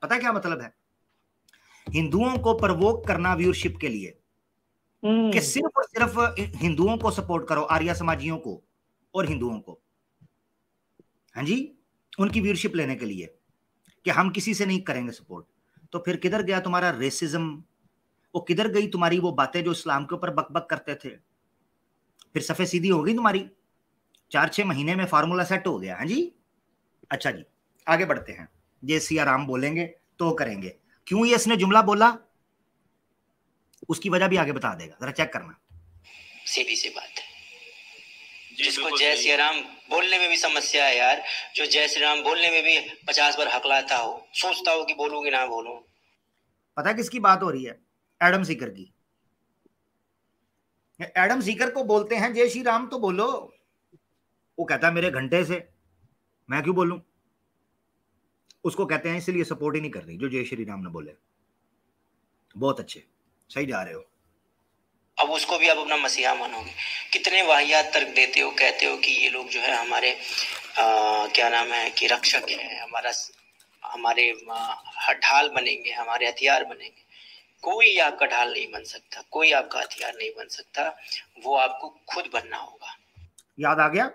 पता है क्या मतलब है? हिंदुओं को प्रवोक करना व्यूअरशिप के लिए कि सिर्फ और सिर्फ हिंदुओं को सपोर्ट करो, आर्य समाजियों को और हिंदुओं को, हाँ जी, उनकी व्यूअरशिप लेने के लिए कि हम किसी से नहीं करेंगे सपोर्ट। तो फिर किधर गया तुम्हारा रेसिज्म? वो किधर गई तुम्हारी वो बातें जो इस्लाम के ऊपर बकबक करते थे? फिर सफे सीधी हो गई तुम्हारी। 4-6 महीने में फार्मूला सेट हो गया। हाँ जी, अच्छा जी, आगे बढ़ते हैं। जय सिया राम बोलेंगे तो करेंगे। क्यों ये इसने जुमला बोला, उसकी वजह भी आगे बता देगा, जरा चेक करना। सीधी सी बात है, जिसको जय श्री राम बोलने में भी समस्या है यार, जो जय श्री राम बोलने में भी 50 बार हकलाता हो, सोचता हो कि बोलूं कि ना बोलूं। पता है किसकी बात हो रही है? एडम सीकर की। एडम सीकर को बोलते हैं जय श्री राम तो बोलो, वो कहता है मेरे घंटे से मैं क्यों बोलूं। उसको कहते हैं इसलिए सपोर्ट ही नहीं कर रही जो जय श्री राम ने बोले। बहुत अच्छे, सही जा रहे हो। अब उसको भी आप अपना मसीहा मानोगे? कितने वाहियात तर्क देते हो, कहते हो कि ये लोग जो है हमारे क्या नाम है कि रक्षक है, हमारे ढाल बनेंगे, हमारे हथियार बनेंगे। कोई आपका ढाल नहीं बन सकता, कोई आपका हथियार नहीं बन सकता, वो आपको खुद बनना होगा। याद आ गया?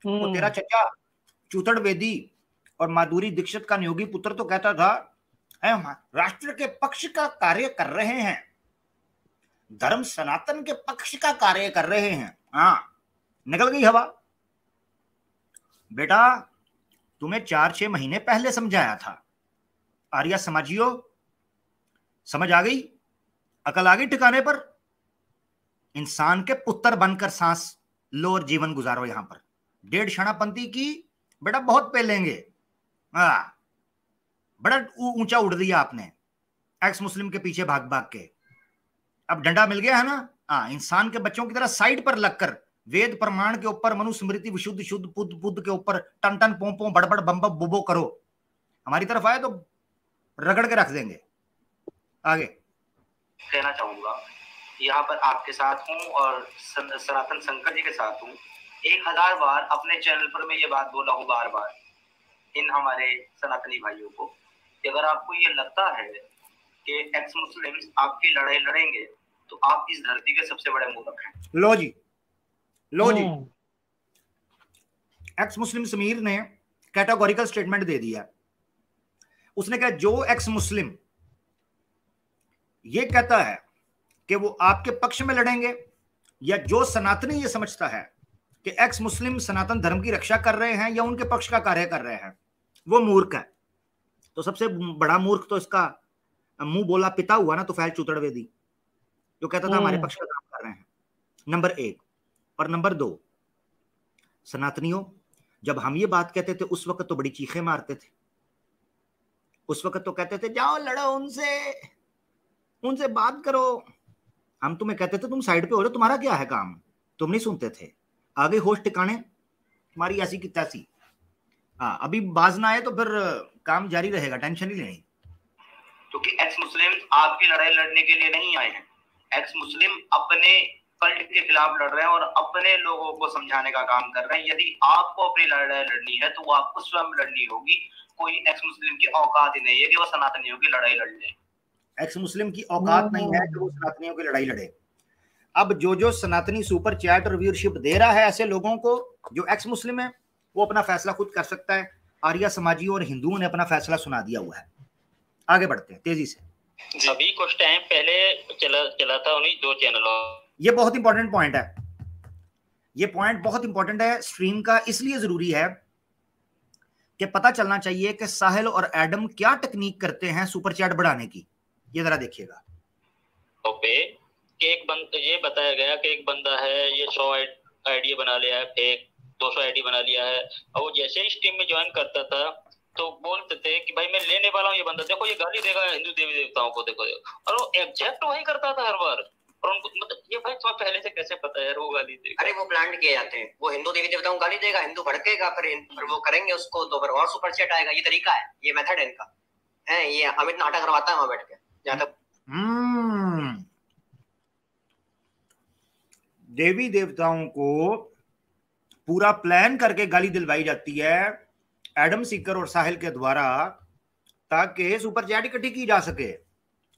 वो तेरा चचा चूतड़ वेदी और माधुरी दीक्षित का नियोगी पुत्र तो कहता था हम राष्ट्र के पक्ष का कार्य कर रहे हैं, धर्म सनातन के पक्ष का कार्य कर रहे हैं। हाँ, निकल गई हवा। बेटा तुम्हें 4-6 महीने पहले समझाया था, आर्य समाजियों, समझ आ गई? अकल आ गई ठिकाने पर? इंसान के पुत्र बनकर सांस लो और जीवन गुजारो। यहां पर 1.5 क्षणापंथी की बेटा बहुत पेलेंगे। बड़ा ऊंचा उड़ दिया आपने एक्स मुस्लिम के पीछे भाग भाग के। अब डंडा मिल गया है ना? इंसान के बच्चों की तरह साइड पर लगकर वेद प्रमाण के ऊपर, मनुस्मृति विशुद्ध शुद्ध पुद्ध पुद्ध के ऊपर टन टन पों पों बड़बड़ बम बम बुबो करो। हमारी तरफ आए तो रगड़ के रख देंगे। आगे कहना चाहूंगा, यहाँ पर आपके साथ हूँ और सनातन शंकर जी के साथ हूँ। 1000 बार अपने चैनल पर मैं ये बात बोला हूँ बार बार इन हमारे सनातनी भाइयों को कि अगर आपको ये लगता है कि एक्स मुस्लिम्स आपकी लड़ाई लड़ेंगे तो आप इस धरती के सबसे बड़े मूर्ख हैं। लो जी, लो जी, एक्स मुस्लिम समीर ने कैटेगोरिकल स्टेटमेंट दे दिया। उसने कहा जो एक्स मुस्लिम ये कहता है कि वो आपके पक्ष में लड़ेंगे, या जो सनातनी ये समझता है कि एक्स मुस्लिम सनातन धर्म की रक्षा कर रहे हैं या उनके पक्ष का कार्य कर रहे हैं, वो मूर्ख है। तो सबसे बड़ा मूर्ख तो इसका मुंह बोला पिता हुआ ना, तो फैल चूतड़ वेदी, जो कहता था हमारे पक्ष का काम कर रहे हैं। नंबर 1। और नंबर 2, सनातनियों, जब हम ये बात कहते थे उस वक्त तो बड़ी चीखें मारते थे। उस वक्त तो कहते थे जाओ लड़ो उनसे बात करो। हम तुम्हें कहते थे तुम साइड पे हो जाओ, तुम्हारा क्या है काम, तुम नहीं सुनते थे। आगे होश टिकाने, तुम्हारी ऐसी की तैसी। अभी बाज ना आए तो फिर काम जारी रहेगा, टेंशन ही नहीं। क्योंकि एक्स मुस्लिम आपकी लड़ाई लड़ने के लिए नहीं आए हैं। एक्स मुस्लिम अपने कल्ट के खिलाफ लड़ रहे हैं और अपने लोगों को समझाने का काम कर रहे हैं। यदि आपको अपनी लड़ाई लड़नी है तो वो आपको स्वयं लड़नी होगी। कोई एक्स मुस्लिम की औकात ही नहीं है कि वो सनातनियों की लड़ाई लड़ ले। एक्स मुस्लिम की औकात नहीं है कि वो सनातनियों की लड़ाई लड़े। अब जो सनातनी सुपर चैट और व्यूअरशिप दे रहा है ऐसे लोगों को जो एक्स मुस्लिम है, वो अपना फैसला खुद कर सकता है। आर्य समाजियों और हिंदुओं ने अपना फैसला सुना दिया हुआ है। आगे बढ़ते हैं तेजी से। अभी कुछ टाइम पहले चला था उन्हीं 2 चैनलों। ये बहुत इंपॉर्टेंट पॉइंट है, ये पॉइंट बहुत इंपॉर्टेंट है स्ट्रीम का, इसलिए जरूरी है कि पता चलना चाहिए कि साहिल और एडम क्या टेक्निक करते हैं सुपर चैट बढ़ाने की। ये जरा देखिएगा। एक बंदा, ये बताया गया कि एक बंदा है, ये 100 आईडी बना लिया है, फेक 200 आईडी बना लिया है, और वो जैसे ही स्ट्रीम में ज्वाइन करता था तो बोलते थे कि भाई मैं लेने वाला हूँ ये बंदा, देखो ये गाली देगा हिंदू देवी देवताओं को, देखो। और वो एग्जैक्ट वही करता था हर बार। और उनको मतलब ये भाई तुम्हें पहले से कैसे पता है वो गाली देगा? अरे वो प्लान किए जाते हैं, वो हिंदू देवी देवताओं को गाली देगा, हिंदू भड़केगा, फिर वो करेंगे उसको तो फिर और सुपर चैट आएगा। ये तरीका है, ये मेथड है इनका। है ये अमित नाटक करवाता है वहां बैठ के। जहां तक देवी देवताओं को पूरा प्लान करके गाली दिलवाई जाती है एडम सीकर और साहिल के द्वारा, ताकि सुपर चैट इकट्ठी की जा सके।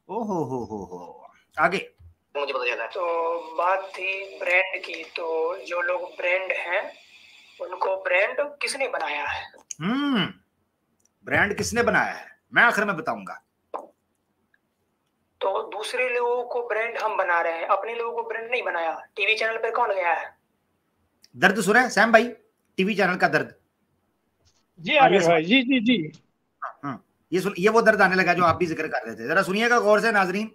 ओहो हो, आगे मुझे पता चला। तो बात थी ब्रांड की, तो जो लोग ब्रांड हैं उनको ब्रांड किसने बनाया है? ब्रांड किसने बनाया है मैं आखिर में बताऊंगा। तो दूसरे लोगों को ब्रांड हम बना रहे हैं, अपने लोगों को ब्रांड नहीं बनाया। टीवी चैनल पे कौन गया है? दर्द सुन रहे हैं सैम भाई, टीवी चैनल का दर्द? जी आमिर भाई, जी जी जी। ये वो दर्द आने लगा जो आप भी जिक्र कर रहे थे। जरा सुनिएगा गौर से नाजरीन,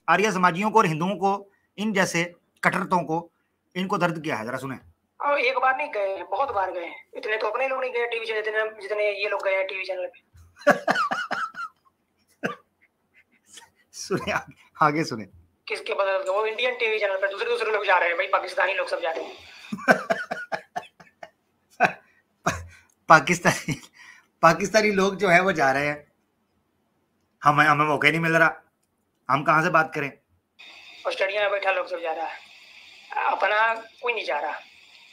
आर्य समाजियों को और हिंदुओं को, इन जैसे कट्टरतों को, इनको दर्द क्या है, जरा सुने। एक बार नहीं गए, बहुत बार गए। इतने तो अपने लोग नहीं गए टीवी चैनल, जितने ये लोग गए हैं टीवी चैनल पे। सुने आगे सुने। किसके बदल? वो इंडियन टीवी चैनल पर दूसरे लोग जा रहे हैं भाई, पाकिस्तानी लोग सब जा रहे हैं। पाकिस्तानी लोग जो है वो जा रहे हैं, हमें मौका ही नहीं मिल रहा, हम कहाँ से बात करें। ऑस्ट्रेलिया में बैठा लोग सब जा रहा है, अपना कोई नहीं जा रहा।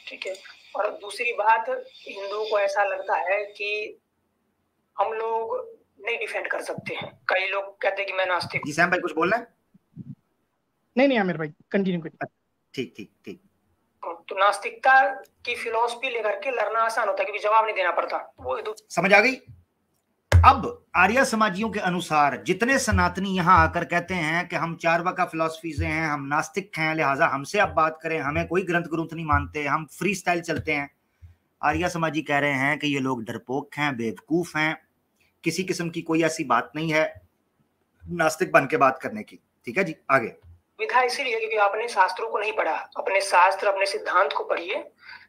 ठीक है। और दूसरी बात, हिंदुओं को ऐसा लगता है कि हम लोग नहीं डिफेंड कर सकते हैं। कई लोग कहते हैं कि मैं नास्तिक। जी सैम भाई कुछ बोल रहे हैं? नहीं आमिर भाई, कंटिन्यू करिए। ठीक। तो नास्तिकता की फिलॉसफी लेकर के लड़ना आसान होता है क्योंकि जवाब नहीं देना पड़ता। वो समझ आ गई। अब आर्य समाजियों के अनुसार जितने सनातनी यहाँ आकर कहते हैं कि हम चारवाका फिलॉसफी से हैं, हम नास्तिक हैं, लिहाजा हमसे आप बात करें, हमें कोई ग्रंथ ग्रंथ नहीं मानते, हम फ्री स्टाइल चलते हैं, आर्य समाजी कह रहे हैं कि ये लोग डरपोक हैं, बेवकूफ हैं, किसी किस्म की कोई ऐसी बात नहीं है नास्तिक बन के बात करने की। ठीक है जी, आगे। विधा इसीलिए क्योंकि आपने शास्त्रों को नहीं पढ़ा। अपने शास्त्र, अपने सिद्धांत को पढ़िए।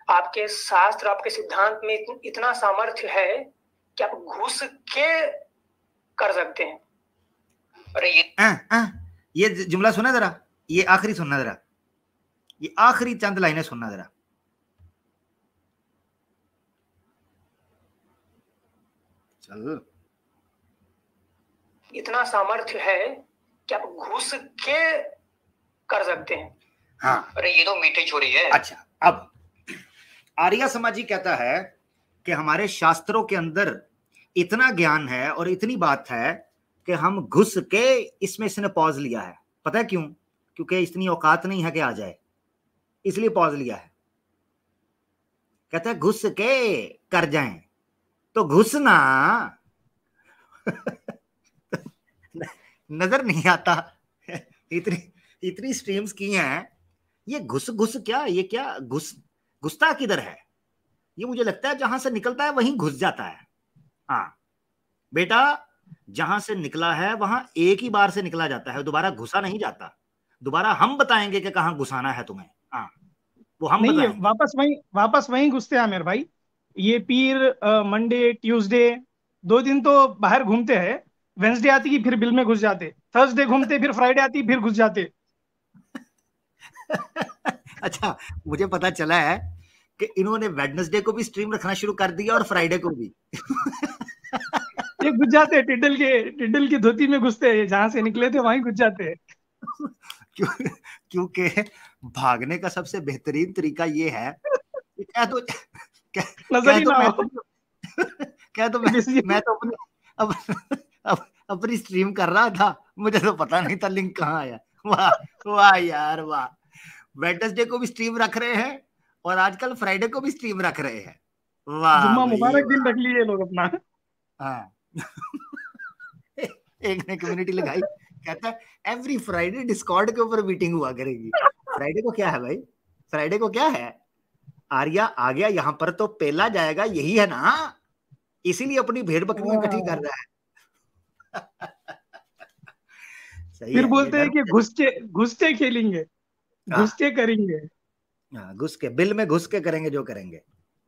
आपके शास्त्र, आपके सिद्धांत में इतना सामर्थ्य है कि आप घुस के कर सकते हैं। अरे ये जुमला सुना जरा, ये आखिरी सुनना जरा, ये आखिरी चंद लाइनें सुनना जरा। चल, इतना सामर्थ्य है कि आप घुस के कर सकते हैं। हाँ, अरे ये तो मीठी छोरी है। अच्छा, अब आर्य समाजी कहता है कि हमारे शास्त्रों के अंदर इतना ज्ञान है और इतनी बात है कि हम घुस के, इसमें इसने पॉज लिया है। पता है क्यों? क्योंकि इतनी औकात नहीं है कि आ जाए, इसलिए पॉज लिया है। कहता है घुस के कर जाएं, तो घुसना नजर नहीं आता। इतनी स्ट्रीम्स की हैं, ये घुस क्या, ये क्या घुसता किधर है? ये मुझे लगता है जहां से निकलता है वहीं घुस जाता है। हाँ बेटा, जहां से निकला है वहां एक ही बार से निकला जाता है, दोबारा घुसा नहीं जाता। दोबारा हम बताएंगे कि कहां घुसाना है तुम्हें। हाँ, वो हम नहीं, बताएंगे। वापस वहीं घुसते हैं आमिर भाई। ये पीर, मंडे, ट्यूसडे 2 दिन तो बाहर घूमते हैं। वेंसडे आती की फिर बिल में घुस जाते, थर्सडे घूमते, फिर फ्राइडे आती फिर घुस जाते। अच्छा, मुझे पता चला है कि इन्होंने वेडनेसडे को भी स्ट्रीम रखना शुरू कर दिया और फ्राइडे को भी। ये घुस जाते, टिड्डल की धोती में घुसते हैं, जहां से निकले थे वहीं घुस जाते हैं। क्योंकि भागने का सबसे बेहतरीन तरीका ये है कि कह दो मैं तो अपनी स्ट्रीम कर रहा था, मुझे तो पता नहीं था लिंक कहाँ आया। वाह यार वाह, वेडनेसडे को भी स्ट्रीम रख रहे हैं और आजकल फ्राइडे को भी स्ट्रीम रख रहे हैं। वाह, जुम्मा मुबारक दिन रख लिए लोग अपना। हाँ। एक ने कम्युनिटी लगाई, कहता है एवरी फ्राइडे डिस्कॉर्ड के ऊपर मीटिंग हुआ करेगी। फ्राइडे को क्या है भाई? फ्राइडे को क्या है? आर्या आ गया यहाँ पर तो पेला जाएगा, यही है ना, इसीलिए अपनी भेड़ बकरियां इकट्ठी कर रहा है। सही फिर है, बोलते हैं कि घुस के खेलेंगे, घुस के करेंगे। घुस के, बिल में घुस के करेंगे जो करेंगे।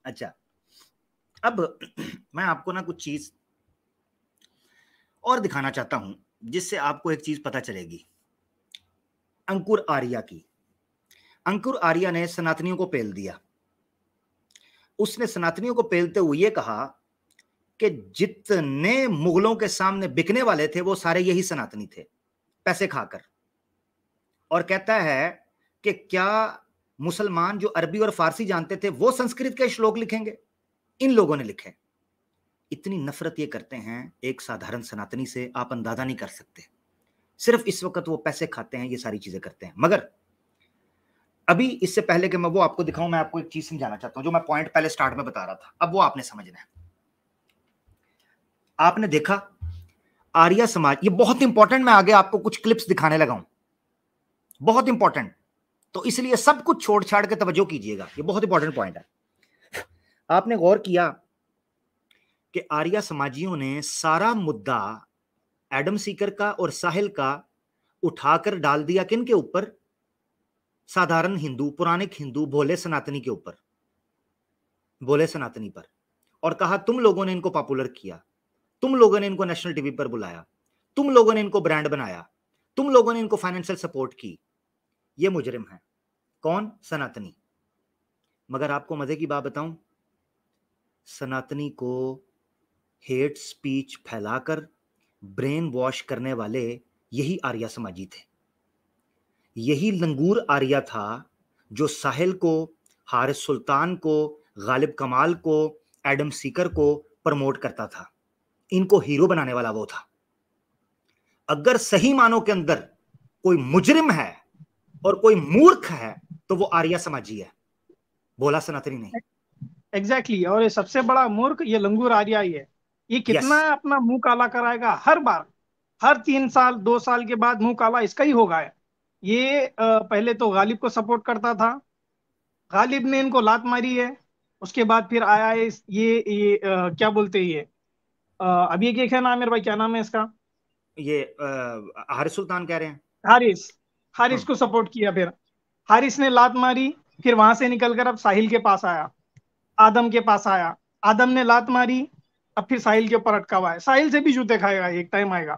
अच्छा, अब मैं आपको ना कुछ चीज और दिखाना चाहता हूं जिससे आपको एक चीज पता चलेगी। अंकुर आर्या की, अंकुर आर्या ने सनातनियों को पेल दिया। उसने सनातनियों को पेलते हुए ये कहा कि जितने मुगलों के सामने बिकने वाले थे वो सारे यही सनातनी थे, पैसे खाकर। और कहता है कि क्या मुसलमान जो अरबी और फारसी जानते थे वो संस्कृत के श्लोक लिखेंगे? इन लोगों ने लिखे। इतनी नफरत ये करते हैं एक साधारण सनातनी से, आप अंदाजा नहीं कर सकते। सिर्फ इस वक्त वो पैसे खाते हैं, ये सारी चीजें करते हैं। मगर अभी इससे पहले कि मैं वो आपको दिखाऊं, मैं आपको एक चीज समझाना चाहता हूं जो मैं पॉइंट पहले स्टार्ट में बता रहा था, अब वो आपने समझना है। आपने देखा आर्य समाज, ये बहुत इंपॉर्टेंट, मैं आगे आपको कुछ क्लिप्स दिखाने लगा हूं, बहुत इंपॉर्टेंट, तो इसलिए सब कुछ छोड़ छाड़ के तवज्जो कीजिएगा, ये बहुत इंपॉर्टेंट पॉइंट है। आपने गौर किया कि आर्य समाजियों ने सारा मुद्दा एडम सीकर का और साहिल का उठाकर डाल दिया किन के ऊपर? साधारण हिंदू, पुरानिक हिंदू, भोले सनातनी के ऊपर, भोले सनातनी पर, और कहा तुम लोगों ने इनको पॉपुलर किया, तुम लोगों ने इनको नेशनल टीवी पर बुलाया, तुम लोगों ने इनको ब्रांड बनाया, तुम लोगों ने इनको फाइनेंशियल सपोर्ट की, ये मुजरिम है। कौन? सनातनी। मगर आपको मजे की बात बताऊं, सनातनी को हेट स्पीच फैलाकर ब्रेन वॉश करने वाले यही आर्य समाजी थे। यही लंगूर आर्या था जो साहिल को, हारिस सुल्तान को, गालिब कमाल को, एडम सीकर को प्रमोट करता था। इनको हीरो बनाने वाला वो था। अगर सही मानों के अंदर कोई मुजरिम है और कोई मूर्ख है तो वो आर्य समाजी है, बोला सनातनी नहीं। एग्जैक्टली और ये सबसे बड़ा मूर्ख ये लंगूर आर्या ही है। ये कितना अपना मुंह काला कराएगा हर बार, हर 3 साल 2 साल के बाद मुंह काला इसका ही होगा। ये पहले तो गालिब को सपोर्ट करता था, गालिब ने इनको लात मारी है, उसके बाद फिर आया है ये क्या बोलते हैं ये अभी एक है नाम मेरे भाई, क्या नाम है इसका? ये हारिस सुल्तान कह रहे हैं। हारिस को सपोर्ट किया, फिर हारिस ने लात मारी, फिर वहां से निकलकर अब साहिल के पास आया, आदम के पास आया, आदम ने लात मारी, अब फिर साहिल के ऊपर अटका हुआ है। साहिल से भी जूते खाएगा, एक टाइम आएगा।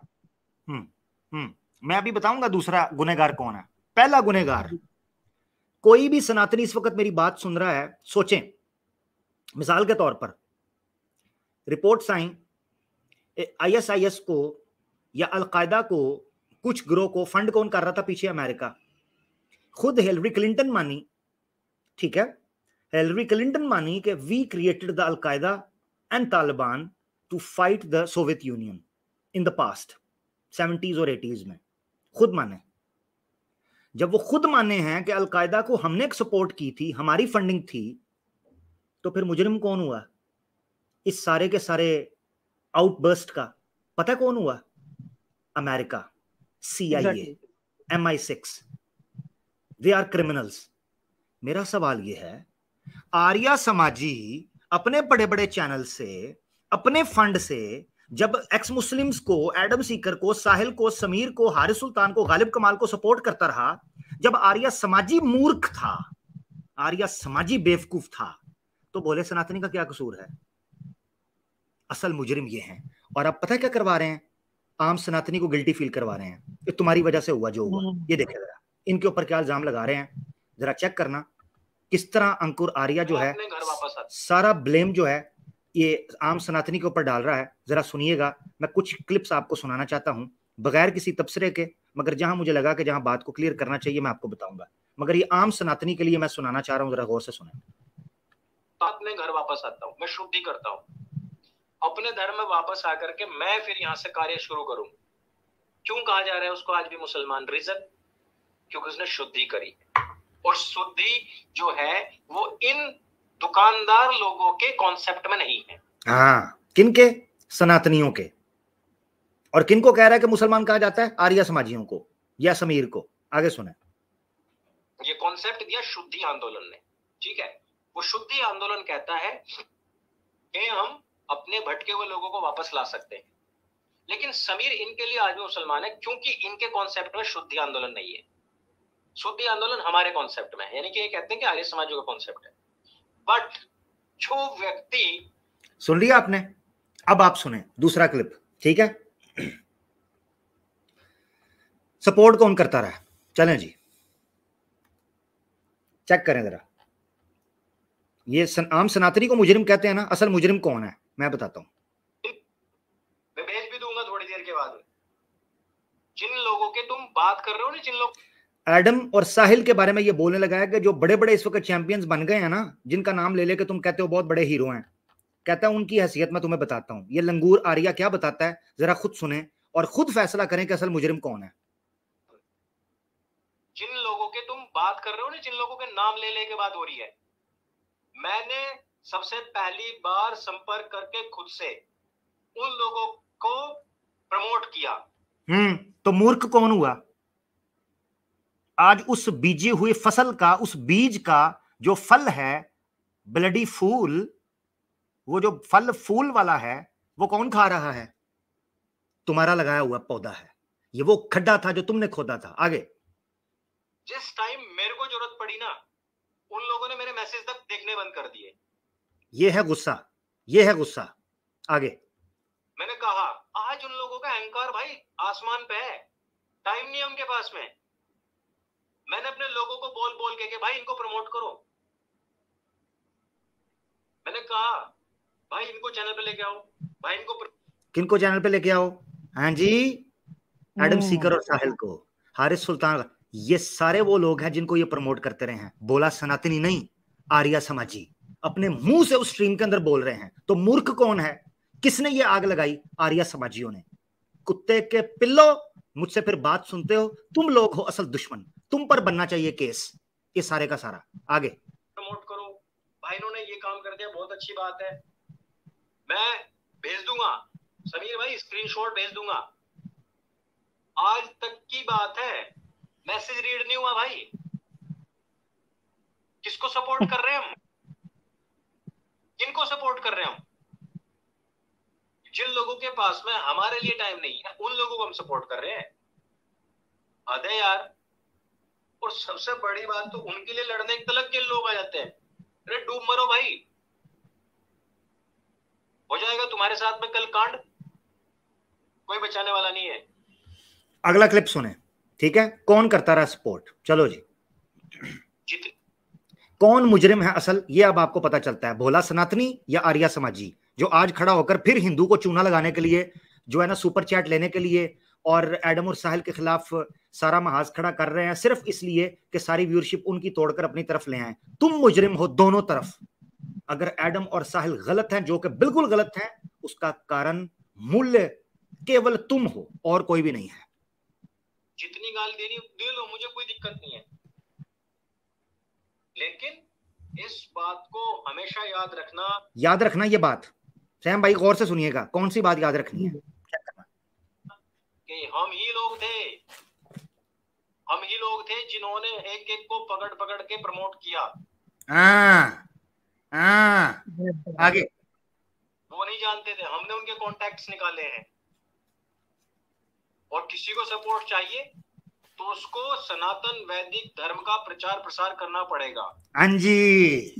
मैं अभी बताऊंगा दूसरा गुनहगार कौन है। पहला गुनहगार, कोई भी सनातनी इस वक्त मेरी बात सुन रहा है, सोचें मिसाल के तौर पर रिपोर्ट्स आई ISIS को या अलकायदा को, कुछ गिरोह को फंड कौन कर रहा था पीछे? अमेरिका। खुद हिलरी क्लिंटन मानी, ठीक है, हिलरी क्लिंटन मानी कि we created the al Qaeda and Taliban to fight the Soviet Union in the past 70s और 80s में। खुद माने। जब वो खुद माने हैं कि अलकायदा को हमने सपोर्ट की थी, हमारी फंडिंग थी, तो फिर मुजरिम कौन हुआ इस सारे के सारे आउटबर्स्ट का? पता कौन हुआ? America, CIA, MI6, they are criminals. मेरा सवाल यह है, आर्य समाजी अपने बड़े बड़े चैनल से, अपने फंड से जब एक्स मुस्लिम्स को, एडम सीकर को, साहिल को, समीर को, हारिस सुल्तान को, गालिब कमाल को सपोर्ट करता रहा, जब आर्य समाजी मूर्ख था, आर्य समाजी बेवकूफ था, तो भोले सनातनी का क्या कसूर है? असल मुजरिम ये हैं। और अब पता क्या करवा रहे हैं? आम सनातनी को गिल्टी फील करवा रहे हैं, ये तुम्हारी वजह से हुआ जो हुआ। ये देखे जरा इनके ऊपर क्या इल्जाम लगा रहे हैं, जरा चेक करना किस तरह अंकुर आर्या जो है सारा ब्लेम जो है ये आम सनातनी के ऊपर डाल रहा है। जरा सुनिएगा, मैं कुछ क्लिप्स आपको सुनाना चाहता हूं बगैर किसी तबसरे के, मगर जहां मुझे लगा कि जहां बात को क्लियर करना चाहिए मैं आपको बताऊंगा, मगर ये आम सनातनी के लिए मैं सुनाना चाह रहा हूं, जरा गौर से सुने। अपने घर वापस आता हूँ, मैं शुद्धि करता हूँ, अपने धर्म में वापस आकर के मैं फिर यहाँ से कार्य शुरू करूं। क्यों कहा जा रहा है उसको आज भी मुसलमान? रीजन, क्योंकि उसने शुद्धि करी। और शुद्धि जो है वो इन दुकानदार लोगों के कॉन्सेप्ट में नहीं है। हाँ, किनके? सनातनियों के। और किनको कह रहा है कि मुसलमान कहा जाता है? आर्य समाजियों को या समीर को। आगे सुने। ये कॉन्सेप्ट दिया शुद्धि आंदोलन ने, ठीक है। वो शुद्धि आंदोलन कहता है कि हम अपने भटके हुए लोगों को वापस ला सकते हैं, लेकिन समीर इनके लिए आज भी मुसलमान है क्योंकि इनके कॉन्सेप्ट में शुद्धि आंदोलन नहीं है। शुद्धि आंदोलन हमारे कॉन्सेप्ट में है, यानी कि ये कहते हैं कि आर्य समाजों का कॉन्सेप्ट है। बट जो व्यक्ति, सुन लिया आपने? अब आप सुने दूसरा क्लिप, ठीक है। सपोर्ट कौन करता रहा? चलें जी, चेक करें जरा। ये आम सनातनी को मुजरिम कहते हैं ना, असल मुजरिम कौन है मैं बताता हूं। मैं भेज भी दूंगा थोड़ी देर के बाद। जिन लोगों के तुम बात कर रहे हो ना, जिन लोग एडम और साहिल के बारे में ये बोलने लगा है कि जो बड़े बड़े इस वक्त चैंपियंस बन गए हैं ना, जिनका नाम ले लेके तुम कहते हो बहुत बड़े हीरो हैं, कहता है उनकी हैसियत मैं तुम्हें बताता हूं। ये लंगूर आर्या क्या बताता है, जरा खुद सुने और खुद फैसला करें कि असल मुजरिम कौन है। जिन लोगों के तुम बात कर रहे हो ना, जिन लोगों के नाम ले लेके बात हो रही है, मैंने सबसे पहली बार संपर्क करके खुद से उन लोगों को प्रमोट किया। तो मूर्ख कौन हुआ? आज उस बीजी हुई फसल का, उस बीज का जो फल है, ब्लडी फूल, वो जो फल फूल वाला है, वो कौन खा रहा है? तुम्हारा लगाया हुआ पौधा है। ये वो खड्डा था जो तुमने खोदा था। आगे। जिस टाइम मेरे को जरूरत पड़ी ना, उन लोगों ने मेरे मैसेज तक देखने बंद कर दिए। ये है गुस्सा, ये है गुस्सा। आगे। मैंने कहा आज उन लोगों का अहंकार भाई आसमान पे है, टाइम नहीं है उनके पास में। मैंने अपने लोगों को बोल बोल के भाई इनको प्रमोट करो। मैंने कहा भाई इनको चैनल पे लेके आओ, भाई इनको किनको चैनल पे लेके आओ? हाँ जी, एडम सीकर और साहिल को, हारिस सुल्तान, ये सारे वो लोग हैं जिनको ये प्रमोट करते रहे हैं। बोला सनातनी नहीं, आर्या समाजी। अपने मुंह से उस स्ट्रीम के अंदर बोल रहे हैं। तो मूर्ख कौन है? किसने ये आग लगाई? आर्या समाजियों ने। कुत्ते के पिल्लो, मुझसे फिर बात सुनते हो? तुम लोग हो असल दुश्मन, तुम पर बनना चाहिए केस, ये सारे का सारा। आगे। प्रमोट करो भाई, इन्होंने ये काम कर दिया, बहुत अच्छी बात है। मैं भेज दूंगा समीर भाई, स्क्रीनशॉट भेज दूंगा। आज तक की बात है, मैसेज रीड नहीं हुआ भाई। किसको सपोर्ट कर रहे हैं हम? किनको सपोर्ट कर रहे हैं हम? जिन लोगों के पास में हमारे लिए टाइम नहीं है, उन लोगों को हम सपोर्ट कर रहे हैं। हद है यार। और सबसे बड़ी बात तो उनके लिए लड़ने तलक के लोग आ जाते हैं। अरे डूब मरो भाई, हो जाएगा तुम्हारे साथ में कल कांड, कोई बचाने वाला नहीं है। अगला क्लिप सुने, ठीक है? कौन करता रहा सपोर्ट? चलो जी। कौन मुजरिम है असल, ये अब आपको पता चलता है। भोला सनातनी या आर्या समाजी, जो आज खड़ा होकर फिर हिंदू को चूना लगाने के लिए, जो है ना, सुपर चैट लेने के लिए और एडम और साहिल के खिलाफ सारा महाज खड़ा कर रहे हैं, सिर्फ इसलिए कि सारी व्यूअरशिप उनकी तोड़कर अपनी तरफ ले आए। तुम मुजरिम हो दोनों तरफ। अगर एडम और साहिल गलत हैं, जो कि बिल्कुल गलत हैं, उसका कारण मूल्य केवल तुम हो और कोई भी नहीं है। जितनी गाल देनी दे लो, मुझे कोई दिक्कत नहीं है, लेकिन इस बात को हमेशा याद रखना। ये बात सैम भाई गौर से सुनिएगा। कौन सी बात याद रखनी है? कि हम ही लोग थे जिन्होंने एक एक को पकड़ पकड़ के प्रमोट किया। आगे। वो नहीं जानते थे, हमने उनके कॉन्टैक्ट्स निकाले हैं। और किसी को सपोर्ट चाहिए तो उसको सनातन वैदिक धर्म का प्रचार प्रसार करना पड़ेगा। हाँ जी।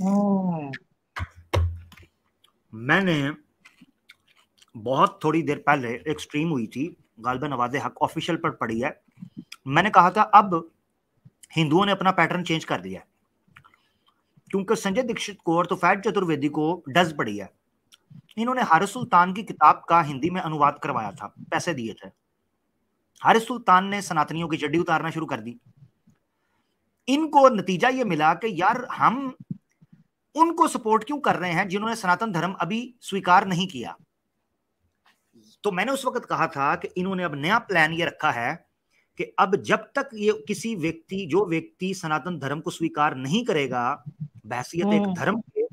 मैंने बहुत थोड़ी देर पहले एक स्ट्रीम हुई थी, गालिबन नवाज़े हक ऑफिशियल पर पड़ी है। मैंने कहा था अब हिंदुओं ने अपना पैटर्न चेंज कर दिया है, क्योंकि संजय दीक्षित को और तुफैल चतुर्वेदी को डज पड़ी है। इन्होंने हारिस सुल्तान की किताब का हिंदी में अनुवाद करवाया था, पैसे दिए थे। हारिस सुल्तान ने सनातनियों की चड्डी उतारना शुरू कर दी। इनको नतीजा ये मिला कि यार हम उनको सपोर्ट क्यों कर रहे हैं जिन्होंने सनातन धर्म अभी स्वीकार नहीं किया। तो मैंने उस वक्त कहा था कि इन्होंने अब नया प्लान ये रखा है कि अब जब तक ये किसी व्यक्ति, जो व्यक्ति सनातन धर्म को स्वीकार नहीं करेगा बहैसियत एक धर्म के,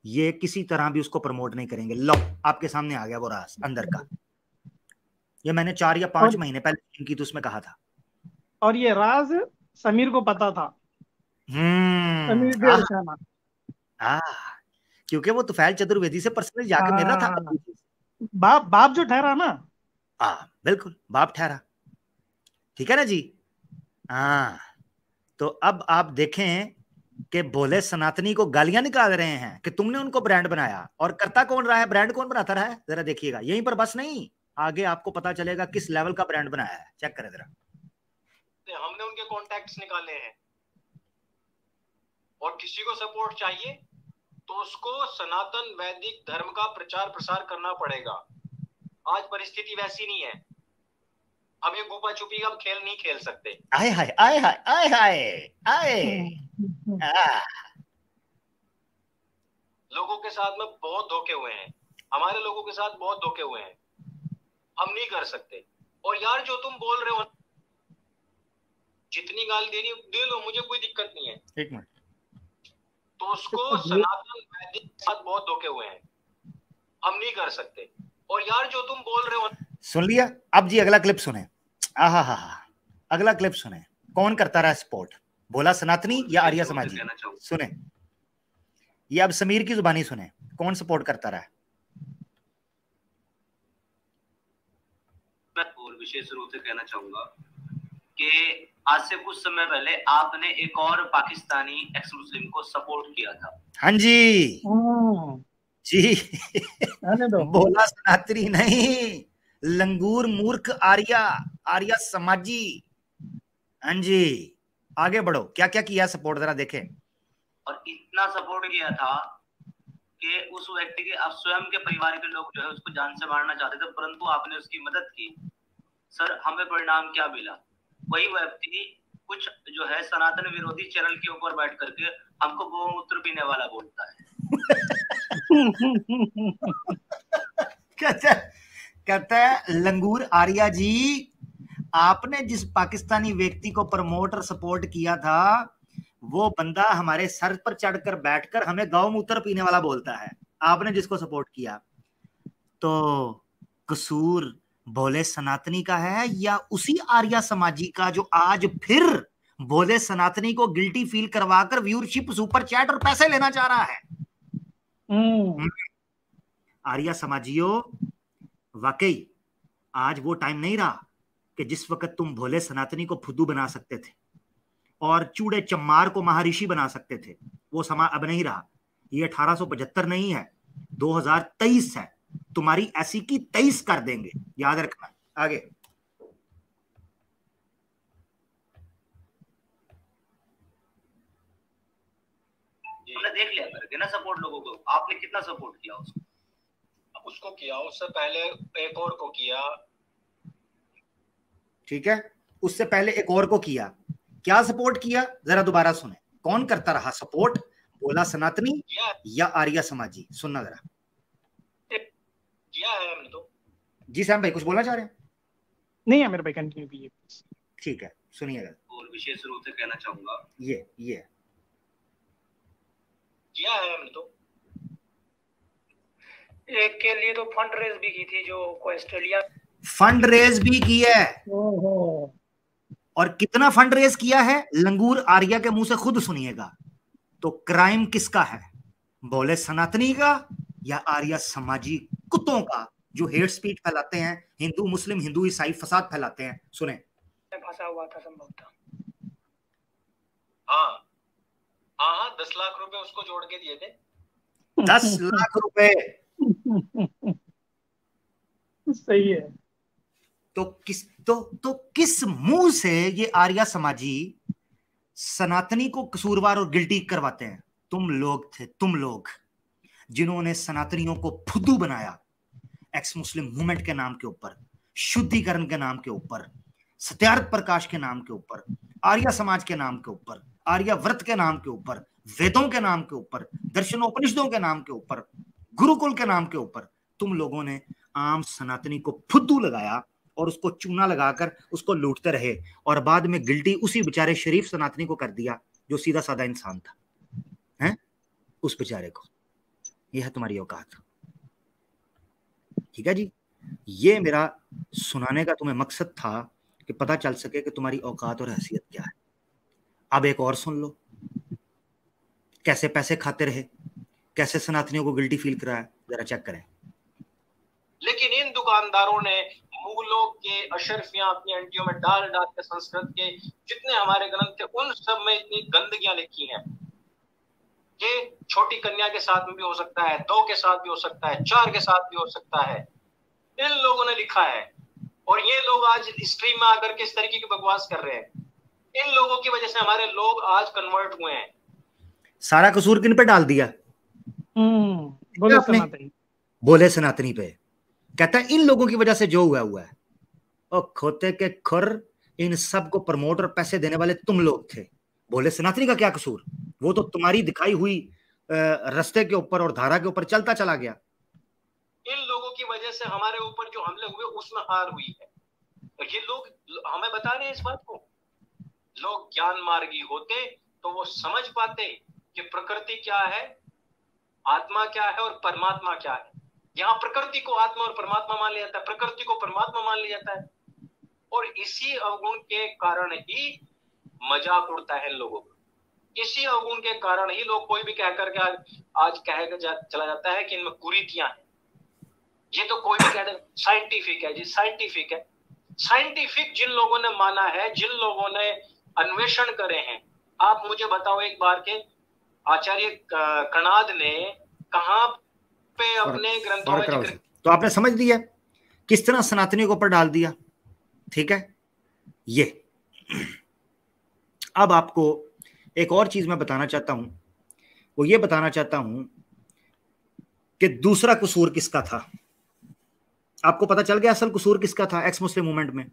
ये किसी तरह भी उसको प्रमोट नहीं करेंगे। लो आपके सामने आ गया वो राज अंदर का। ये मैंने 4 या 5 महीने पहले इनकी तो उसमें कहा था। और ये राज समीर को पता था। समीर देवशाना, क्योंकि वो तुफैल चतुर्वेदी से पर्सनली जाके मिल रहा था। बाप जो ठहरा ना, बिल्कुल बाप ठहरा। ठीक है ना जी। तो अब आप देखें कि भोले सनातनी को गालियां निकाल रहे हैं कि तुमने उनको ब्रांड बनाया, और करता कौन रहा है, ब्रांड कौन बनाता रहा है, जरा देखिएगा। यहीं पर बस नहीं, आगे आपको पता चलेगा किस लेवल का ब्रांड बनाया है। चेक करें जरा। हमने उनके कॉन्टैक्ट्स निकाले हैं, और किसी को सपोर्ट चाहिए तो उसको सनातन वैदिक धर्म का प्रचार प्रसार करना पड़ेगा। आज परिस्थिति वैसी नहीं है, हम ये गुपा छुपी का खेल नहीं खेल सकते। आए हाय आए हाय आए हाय आए। लोगों के साथ में बहुत धोखे हुए हैं, हमारे लोगों के साथ बहुत धोखे हुए हैं, हम नहीं कर सकते। और यार जो तुम बोल रहे हो, जितनी गाली देनी दे लो, मुझे कोई दिक्कत नहीं है। एक मिनट, तो उसको सनातन वैदिक के साथ बहुत धोखे हुए हैं, हम नहीं कर सकते। और यार जो तुम बोल रहे हो, सुन लिया? अब जी अगला क्लिप सुने। आहा हा हा, अगला क्लिप सुने। कौन करता रहा सपोर्ट, भोला सनातनी या आर्य समाजी? सुने, ये अब समीर की जुबानी सुने, कौन सपोर्ट करता रहा? मैं और विशेष रूप से कहना चाहूंगा कि आज से कुछ समय पहले आपने एक और पाकिस्तानी एक्स मुस्लिम को सपोर्ट किया था। हाँ जी जी भोला सनातनी नहीं, लंगूर मूर्ख आर्या समाजी। हाँ जी, आगे बढ़ो, क्या क्या किया सपोर्ट, जरा देखें। और इतना सपोर्ट किया था कि उस व्यक्ति के अब स्वयं के परिवार के लोग जो है उसको जान से मारना चाहते थे, परंतु आपने उसकी मदद की। सर, हमें परिणाम क्या मिला? वही व्यक्ति कुछ जो है सनातन विरोधी चैनल के ऊपर बैठ करके हमको गोमूत्र पीने वाला बोलता है। कहता है लंगूर आर्या जी, आपने जिस पाकिस्तानी व्यक्ति को प्रमोट और सपोर्ट किया था, वो बंदा हमारे सर पर चढ़कर बैठकर हमें गौमूत्र पीने वाला बोलता है। आपने जिसको सपोर्ट किया, तो कसूर भोले सनातनी का है या उसी आर्या समाजी का जो आज फिर भोले सनातनी को गिल्टी फील करवाकर व्यूअरशिप, सुपर चैट और पैसे लेना चाह रहा है? आर्या समाजियों, वाकई आज वो टाइम नहीं रहा कि जिस वक्त तुम भोले सनातनी को फुद्दू बना सकते थे और चूड़े चम्मार को महर्षि बना सकते थे। वो समा अब नहीं रहा। ये 1875 नहीं है, 2023 है। तुम्हारी ऐसी की 23 कर देंगे, याद रखना। आगे हमने देख लिया करके ना सपोर्ट लोगों को। आपने कितना सपोर्ट किया उसको किया, उससे पहले एक और को किया, ठीक है, उससे पहले एक और को किया। क्या सपोर्ट किया, जरा दोबारा सुने। कौन करता रहा सपोर्ट, भोला सनातनी या आर्या समाजी? सुनना जरा। किया है हमने तो। जी सैम भाई कुछ बोलना चाह रहे हैं? नहीं है मेरे भाई, कंटिन्यू कीजिए। ठीक है, सुनिएगा। और विशेष रूप से कहना चाहूंगा, ये किया है हमने तो। एक के लिए तो फंड रेज भी की थी, जो को ऑस्ट्रेलिया फंड रेज भी किया है। और कितना फंड रेज किया है, लंगूर आर्या के मुंह से खुद सुनिएगा। तो क्राइम किसका है, भोले सनातनी का या आर्या समाजी कुत्तों का, जो हेट स्पीच फैलाते हैं, हिंदू मुस्लिम हिंदू ईसाई फसाद फैलाते हैं? सुने। फंसा हुआ था संभवतः। हाँ 10 लाख रुपए उसको जोड़ के दिए थे। 10 लाख रुपए सही है। तो किस मुंह से ये आर्या समाजी सनातनी को कसूरवार और गिल्टी करवाते हैं? तुम लोग थे, तुम लोग जिन्होंने सनातनियों को फुद्दू बनाया, एक्स मुस्लिम मूवमेंट के नाम के ऊपर, शुद्धिकरण के नाम के ऊपर, सत्यार्थ प्रकाश के नाम के ऊपर, आर्य समाज के नाम के ऊपर, आर्य व्रत के नाम के ऊपर, वेदों के नाम के ऊपर, दर्शनोपनिषदों के नाम के ऊपर, गुरुकुल के नाम के ऊपर तुम लोगों ने आम सनातनी को फुद्दू लगाया और उसको चूना लगाकर उसको लूटते रहे, और बाद में गिल्टी उसी बेचारे शरीफ सनातनी को कर दिया जो सीधा साधा इंसान था, हैं? उस बेचारे को। यह है तुम्हारी औकात। ठीक है जी, ये मेरा सुनाने का तुम्हें मकसद था कि पता चल सके कि तुम्हारी औकात और हैसियत क्या है। अब एक और सुन लो, कैसे पैसे खाते रहे, कैसे सनातनियों को गिल्टी फील कराया, जरा चेक करें। लेकिन इन दुकानदारों ने मूलों के अशरफियां अपनी अंटियों में डाल डाल के संस्कृत के जितने हमारे ग्रंथ थे उन सब में इतनी गंदगियां लिखी हैं कि छोटी कन्या के साथ में भी हो सकता है, 2 के साथ भी हो सकता है, 4 के साथ भी हो सकता है। इन लोगों ने लिखा है और ये लोग आज स्ट्रीम में आकर के इस तरीके की बकवास कर रहे हैं। इन लोगों की वजह से हमारे लोग आज कन्वर्ट हुए हैं। सारा कसूर किन पे डाल दिया? बोले सनातनी पे। कहता है इन लोगों की वजह से जो हुआ है। और खोते के खुर, इन सब को प्रमोट और पैसे देने वाले तुम लोग थे। बोले सनातनी का क्या कसूर? वो तो तुम्हारी दिखाई हुई रास्ते के ऊपर और धारा के ऊपर चलता चला गया। इन लोगों की वजह से हमारे ऊपर जो हमले हुए उसमें हार हुई है। तो ये लोग हमें बता रहे हैं इस बात को। लोग ज्ञान मार्गी होते तो वो समझ पाते कि प्रकृति क्या है, आत्मा क्या है और परमात्मा क्या है। यहाँ प्रकृति को आत्मा और परमात्मा मान लिया जाता है, प्रकृति को परमात्मा मान लिया जाता है, और इसी अवगुण के कारण ही मजाक उड़ता है इन लोगों को। इसी अवगुण के कारण ही लोग कोई भी कह करके आज कह चला जाता है कि इनमें कुरीतियां हैं। ये तो कोई भी कह दे साइंटिफिक है जी, साइंटिफिक है। साइंटिफिक जिन लोगों ने माना है, जिन लोगों ने अन्वेषण करे हैं, आप मुझे बताओ एक बार के आचार्य कणाद ने कहां पे अपने ग्रंथों में जिक्र। तो आपने समझ लिया किस तरह सनातनियों को ऊपर डाल दिया। ठीक है, ये अब आपको एक और चीज मैं बताना चाहता हूं, वो ये बताना चाहता हूं कि दूसरा कसूर किसका था। आपको पता चल गया असल कसूर किसका था एक्स मुस्लिम मूवमेंट में?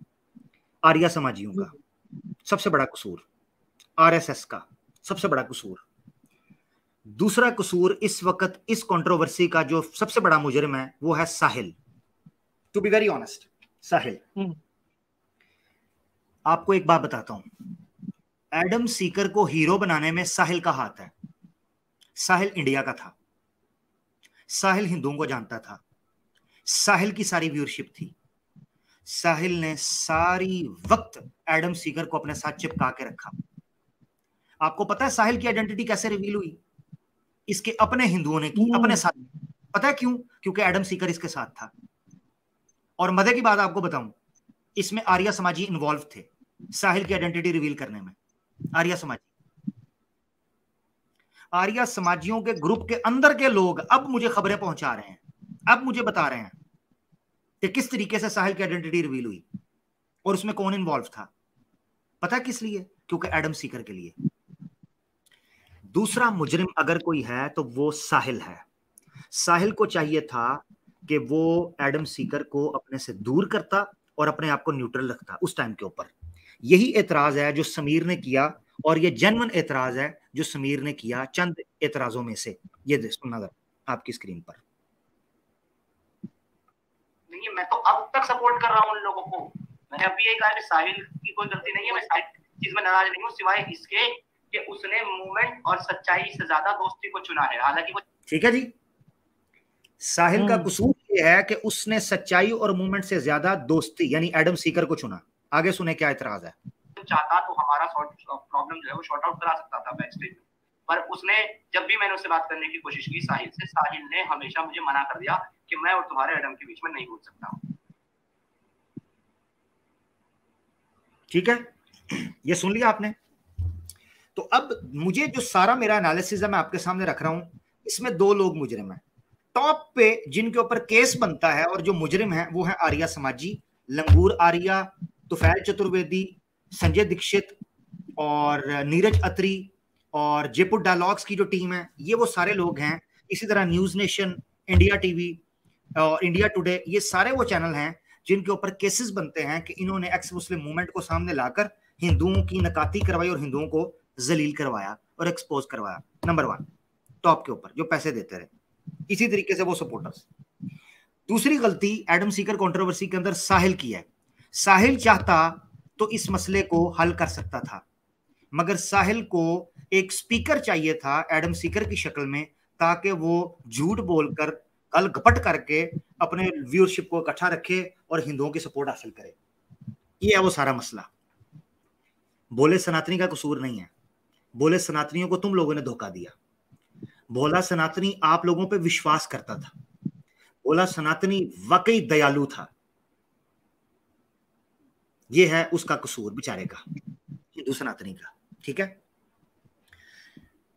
आर्या समाजियों का सबसे बड़ा कसूर, आरएसएस का सबसे बड़ा कसूर। दूसरा कसूर इस वक्त इस कंट्रोवर्सी का जो सबसे बड़ा मुजरिम है वो है साहिल। टू बी वेरी ऑनेस्ट, साहिल। आपको एक बात बताता हूं, एडम सीकर को हीरो बनाने में साहिल का हाथ है। साहिल इंडिया का था, साहिल हिंदुओं को जानता था, साहिल की सारी व्यूअरशिप थी। साहिल ने सारी वक्त एडम सीकर को अपने साथ चिपका के रखा। आपको पता है साहिल की आइडेंटिटी कैसे रिवील हुई? इसके अपने हिंदुओं ने की अपने साथ। पता है क्यों? क्योंकि एडम सीकर इसके साथ था। और मजे की बात आपको बताऊं, इसमें आर्या समाजी इन्वॉल्व थे साहिल की आइडेंटिटी रिवील करने में। आर्या समाजियों के ग्रुप के अंदर के लोग अब मुझे खबरें पहुंचा रहे हैं, अब मुझे बता रहे हैं कि किस तरीके से साहिल की आइडेंटिटी रिवील हुई और उसमें कौन इन्वॉल्व था। पता है किस लिए? क्योंकि एडम सीकर के लिए। दूसरा मुजरिम अगर कोई है तो वो साहिल है। साहिल को चाहिए था कि वो एडम सीकर को अपने से दूर करता और अपने आप को न्यूट्रल रखता उस टाइम के ऊपर। यही एतराज है जो समीर ने किया, और ये जेन्युइन एतराज है जो समीर ने किया चंद एतराजों में से। ये सुनना जरा आपकी स्क्रीन पर। नहीं, मैं तो अब तक सपोर्ट कर रहा हूँ उन लोगों को। मैंने अभी यही कहा कि साहिल की कोई गलती नहीं है, मैं साहिल चीज में नाराज नहीं हूँ, सिवाय इसके कि उसने मूवमेंट और सच्चाई से ज्यादा दोस्ती को चुना है। हालांकि वो ठीक है जी, साहिल का कसूर ये है कि उसने सच्चाई और मूवमेंट से ज्यादा दोस्ती यानी एडम सीकर को चुना। आगे सुने क्या एतराज है। चाहता तो हमारा प्रॉब्लम जो है वो शॉर्ट आउट करा सकता था बैक स्टेज में, पर उसने जब भी मैंने उससे बात करने की कोशिश की साहिल से, साहिल ने हमेशा मुझे मना कर दिया कि मैं और तुम्हारे एडम के बीच में नहीं घुस सकता। ठीक है, ये सुन लिया आपने। तो अब मुझे जो सारा मेरा एनालिसिस है मैं आपके सामने रख रहा हूं, इसमें दो लोग मुजरिम हैं टॉप पे जिनके ऊपर केस बनता है, और जो मुजरिम है वो है आर्या समाजी, लंगूर आर्या, तुफैल चतुर्वेदी, संजय दीक्षित और नीरज अत्री और जयपुर डायलॉग्स की जो टीम है, ये वो सारे लोग हैं। इसी तरह न्यूज नेशन, इंडिया टीवी और इंडिया टुडे, ये सारे वो चैनल हैं जिनके ऊपर केसेस बनते हैं कि इन्होंने एक्स मुस्लिम मूवमेंट को सामने लाकर हिंदुओं की नकाती करवाई और हिंदुओं को जलील करवाया और एक्सपोज करवाया। नंबर 1 टॉप के ऊपर जो पैसे देते रहे, इसी तरीके से वो सपोर्टर्स। दूसरी गलती एडम सीकर कंट्रोवर्सी के अंदर साहिल की है। साहिल चाहता तो इस मसले को हल कर सकता था, मगर साहिल को एक स्पीकर चाहिए था एडम सीकर की शक्ल में, ताकि वो झूठ बोलकर कल गपट करके अपने व्यूअरशिप को इकट्ठा रखे और हिंदुओं की सपोर्ट हासिल करे। ये है वो सारा मसला। बोले सनातनी का कसूर नहीं है, बोले सनातनियों को तुम लोगों ने धोखा दिया। बोला सनातनी आप लोगों पे विश्वास करता था, बोला सनातनी वाकई दयालु था। ये है उसका कसूर बेचारे का, हिंदू सनातनी का। ठीक है,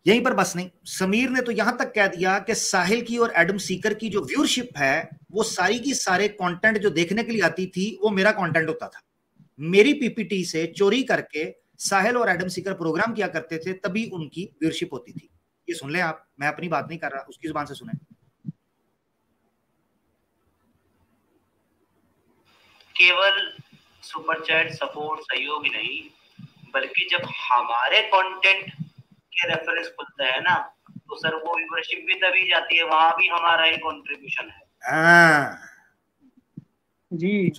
यहीं पर बस नहीं, समीर ने तो यहां तक कह दिया कि साहिल की और एडम सीकर की जो व्यूअरशिप है वो सारी की सारे कंटेंट जो देखने के लिए आती थी वो मेरा कंटेंट होता था। मेरी पीपीटी से चोरी करके साहिल और एडम सीकर प्रोग्राम किया करते थे, तभी उनकी व्यूअरशिप होती थी। ये सुन ले आप, मैं अपनी बात नहीं कर रहा, उसकी जुबान से सुने। केवल सुपर चैट सपोर्ट सहयोग ही नहीं, बल्कि जब हमारे कंटेंट के रेफरेंस खुलते हैं ना, तो सर वो व्यूअरशिप भी तभी जाती है, वहां भी हमारा एक कंट्रीब्यूशन है। हाँ जी